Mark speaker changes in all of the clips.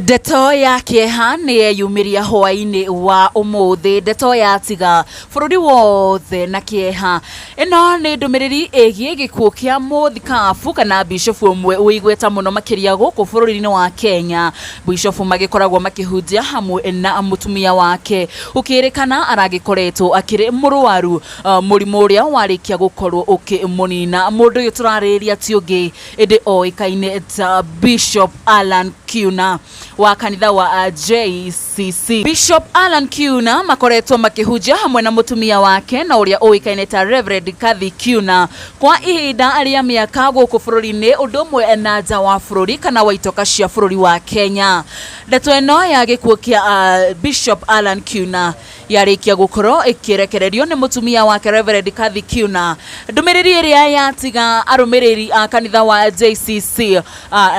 Speaker 1: Ndeto ya kieha nĩ yumiria hwainĩ wa ũmũthĩ. Ndeto ya tiga bũrũri wothe na kieha. Ĩno nĩ ndũmĩrĩri ĩgiĩ gĩkuũ kĩa mũthikabu kana bishofu ũmwe ũigweta mũno makĩria gũkũ bũrũri-inĩ wa Kenya. Bishofu magĩkoragwo makĩhunjia hamwe na mũtumia wake, ũkĩrĩkana aragĩkoretwo akĩrĩ mũrwaru mũrimũ ũrĩa warĩkia gũkorwo ũkĩmũnina. Mũndũ ũyũ tũrarĩrĩria ti ũngĩ ĩndĩ oĩkaine ta Bishop Allan Kiuna wa kanitha wa JCC. Bishop Allan Kiuna makoretwo makĩhunjia hamwe na mũtumia wake na ũrĩa ũĩkaine ta Reverend Kathy Kiuna kwa ihinda rĩa mĩaka gũkũ bũrũri-inĩ, ũndũ ũmwe na nja wa bũrũri kana wa itoka cia bũrũri wa Kenya. Ndeto ĩno ya gĩkuũ kĩa Bishop Allan Kiuna yarĩkia gũkorwo ĩkĩrekererio nĩ mũtumia wake Reverend Kathy Kiuna. Ndũmĩrĩri ĩrĩa yatiga arũmĩrĩri a kanitha wa JCC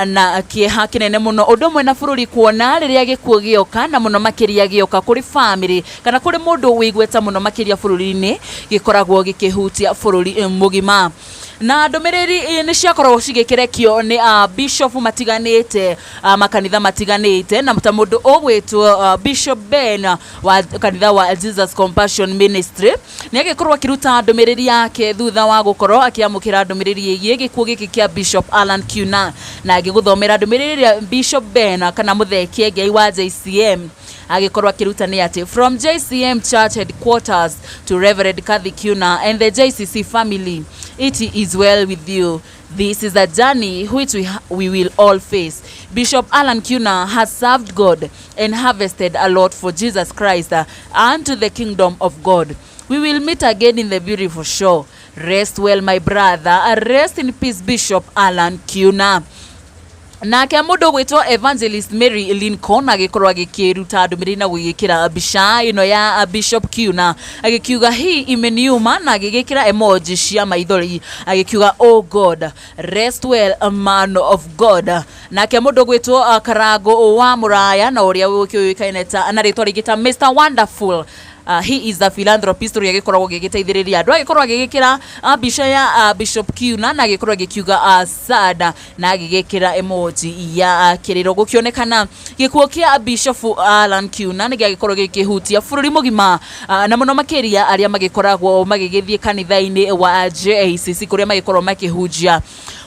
Speaker 1: na kĩeha kĩnene mũno, ũndũ ũmwe na bũrũri kuona rĩrĩa gĩkuũ gĩoka, na mũno makĩria gĩoka kũrĩ family kana kũrĩ mũndũ wĩigweta mũno makĩria bũrũri-inĩ, gĩkoragwo gĩkĩhutia bũrũri mũgima. Na ndũmĩrĩri nĩ ciakorwo cigĩkĩrekio nĩ bishop matiganĩte, makanitha matiganĩte, na ta mũndũ ũgwĩtwo Bishop Ben wa kanitha wa Jesus Compassion Ministry nĩ agĩkorwo akĩruta ndũmĩrĩri yake thutha wa gũkorwo akĩamũkĩra ndũmĩrĩri ĩgiĩ gĩkuũ gĩkĩ kĩa Bishop Allan Kiuna, na agĩgũthomera ndũmĩrĩri ĩrĩa Bishop Ben kana mũthekia Ngai wa JCM agĩkorwo akĩruta nĩ atĩ: from JCM Church Headquarters to Reverend Kathy Kiuna and the JCC family, it is well with you. This is a journey which we will all face. Bishop Allan Kiuna has served God and harvested a lot for Jesus Christ and to the kingdom of God. We will meet again in the beautiful shore. Rest well, my brother. Rest in peace, Bishop Allan Kiuna. Nake mũndũ gwĩtwo Evangelist Mary Lincoln agĩkorwo agĩkĩruta ndũmĩrĩri na gũgĩkĩra mbica ĩno ya Bishop Kiuna, agĩkiuga he imeniuma, na agĩgĩkĩra emoji cia maithori, agĩkiuga oh God, rest well, a man of God. Nake mũndũ gwĩtwo Karango wa Mũraya na ũrĩa ũkĩũĩkaine ta na rĩtwa rĩngĩ ta Mr Wonderful, he is a philanthropist ũrĩa agĩkoragwo agĩgĩteithĩrĩria andũ, agĩkorwo agĩgĩkĩra mbica ya Bishop Kiuna na agĩkorwo agĩkiuga sad na agĩgĩkĩra emoji ya kĩrĩro, gũkĩonekana gĩkuũ kĩa Bishop Allan Kiuna nĩ gĩagĩkorwo gĩkĩhutia bũrũri mũgima, na mũno makĩria arĩa magĩkoragwo magĩgĩthiĩ kanitha-inĩ wa JCC kũrĩa magĩkorwo makĩhunjia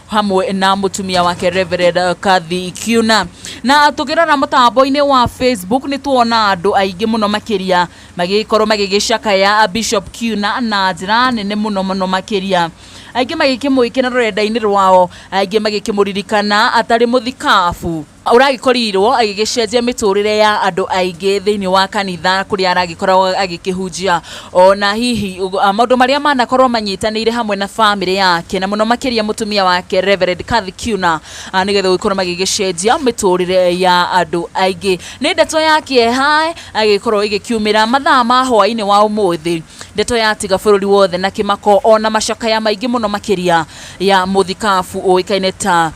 Speaker 1: hamwe na mũtumia wake Reverend Kathy Kiuna. Na tũkĩrora mũtambo-inĩ wa Facebook nĩ tuona andũ aingĩ mũno makĩria magĩkorwo magĩgĩcakaya Bishop Kiuna na njĩra nene mũno makĩria, aingĩ magĩkĩmũĩkĩra rũrenda-inĩ rwao, aingĩ magĩkĩmũririkana atarĩ mũthikabu ũragĩkorirwo agĩgĩcenjia mĩtũrĩre ya andũ aingĩ thĩinĩ wa kanitha kũrĩa aragĩkoragwo agĩkĩhunjia, ona hihi maũndũ marĩa manakorwo manyitanĩire hamwe na family yake, na mũno makĩria mũtumia wake Reverend Kathy Kiuna, nĩgetha gũkorwo magĩgĩcenjia mĩtũrĩre ya andũ aingĩ. Nĩ ndeto ya kĩeha agĩkorwo igĩkiumĩra mathaa ma hwainĩ wa ũmũthĩ, ndeto ya tiga bũrũri wothe na kĩmako ona macakaya maingĩ mũno makĩria ya mũthikabu ũĩkaine ta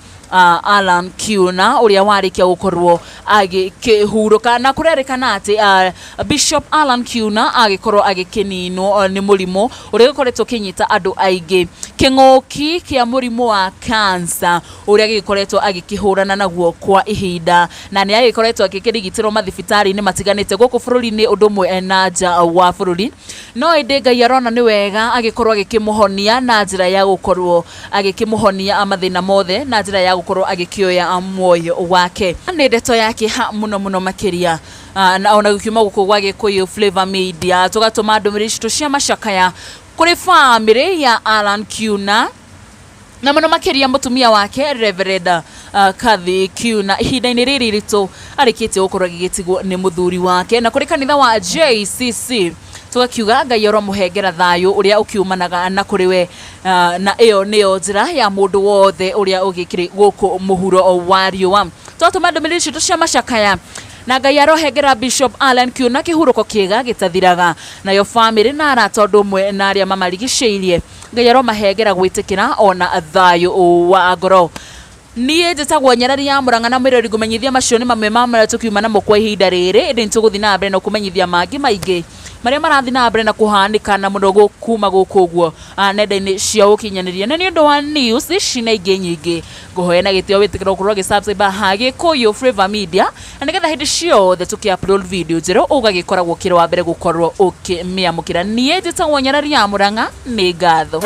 Speaker 1: Allan Kiuna ũrĩa warĩkia gũkorwo agĩkĩhurũka, na kũrerĩkana atĩ Bishop Allan Kiuna agĩkorwo agĩkĩninwo nĩ mũrimũ ũrĩa ũkoretwo ũkĩnyita andũ aingĩ, kĩng'ũki kĩa mũrimũ wa cancer ũrĩa gĩkoretwo agĩkĩhũrana naguo kwa ihinda, na nĩ agĩkoretwo agĩkĩrigitĩrwo mathibitarĩ-inĩ matiganĩte gũkũ bũrũri-inĩ ũndũ ũmwe na nja wa bũrũri, no ĩndĩ Ngai arona nĩ wega agĩkorwo agĩkĩmũhonia na njĩra ya gũkorwo agĩkĩmũhonia mathĩna mothe na njĩra ya gũkorwo agĩkĩoya muoyo wake. Nĩ ndeto yake mũno makĩria, na ona gũkiuma gũkũ gwa Gĩkũyũ Flavor Media tũgatũma ndũmĩrĩri citũ cia macakaya kũrĩ family ya Allan Kiuna na mũno makĩria mũtumia wake Reverend Kathy Kiuna, ihinda-inĩ rĩrĩ ritũ arĩkĩtie gũkorwo agĩgĩtigwo nĩ mũthuri wake, na kũrĩ kanitha wa JCC tũgakiuga Ngai aromũhengera thayũ ũrĩa ũkiumanaga na kũrĩ we, na ĩyo nĩyo njĩra ya mũndũ wothe ũrĩa ũgĩkĩrĩ gũkũ mũhuro wa riũa. Twatũma ndũmĩrĩri citũ cia macakaya na Ngai arohengera Bishop Allan Kiuna kĩhurũko kĩega gĩtathiraga, nayo family na arata ũndũ ũmwe na arĩa mamarigicĩirie, Ngai aromahengera gwĩtĩkĩra ona thayũ wa ngoro. niä njä tagwo Nyarari ya Murang'a na mwä rori ngå menyithia macio nä mamwe ma marä a tå kiuma namo kwa ihinda rä rä ndä nä tå gå thiä na mbere na kå menyithia mangä maingä marä a marathiä na mbere na kå hanä ka na må no kuma gå kå guo nenda-inä cia å kinyanä ria na nä å ndå wa news ici na ingä nyingä ngå hoya na gä tä o wä tä kä ra gå korwo gä gä kå yå Flavour Media na nä getha hä ndä ciothe tå kä upload video njerå å gagä koragwo kä rä wa mbere gå korwo å kä mä amå kä ra niä njä tagwo Nyarari ya Murang'a nä ngatho.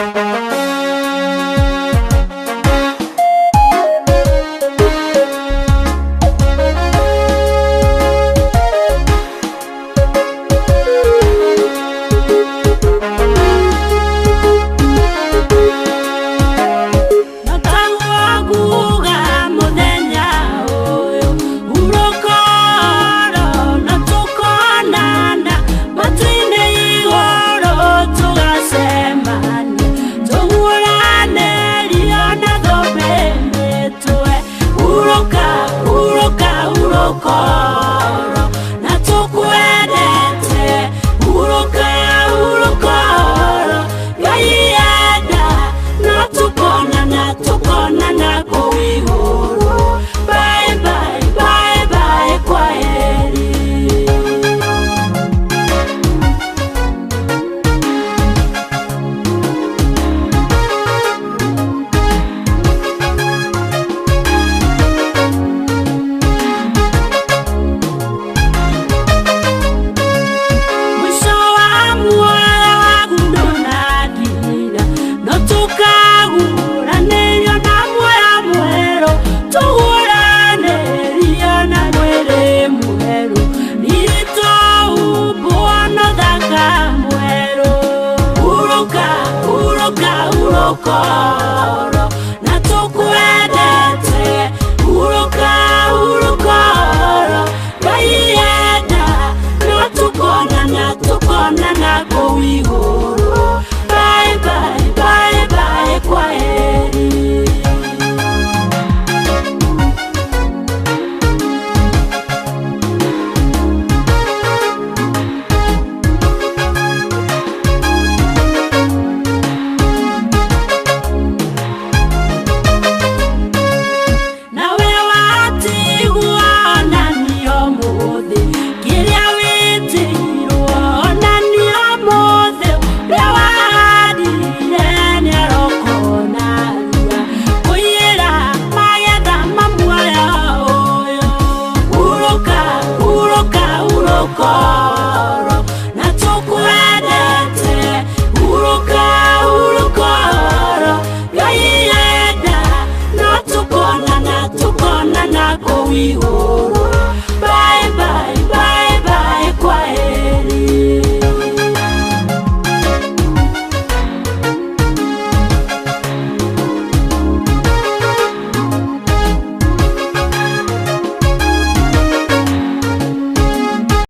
Speaker 2: We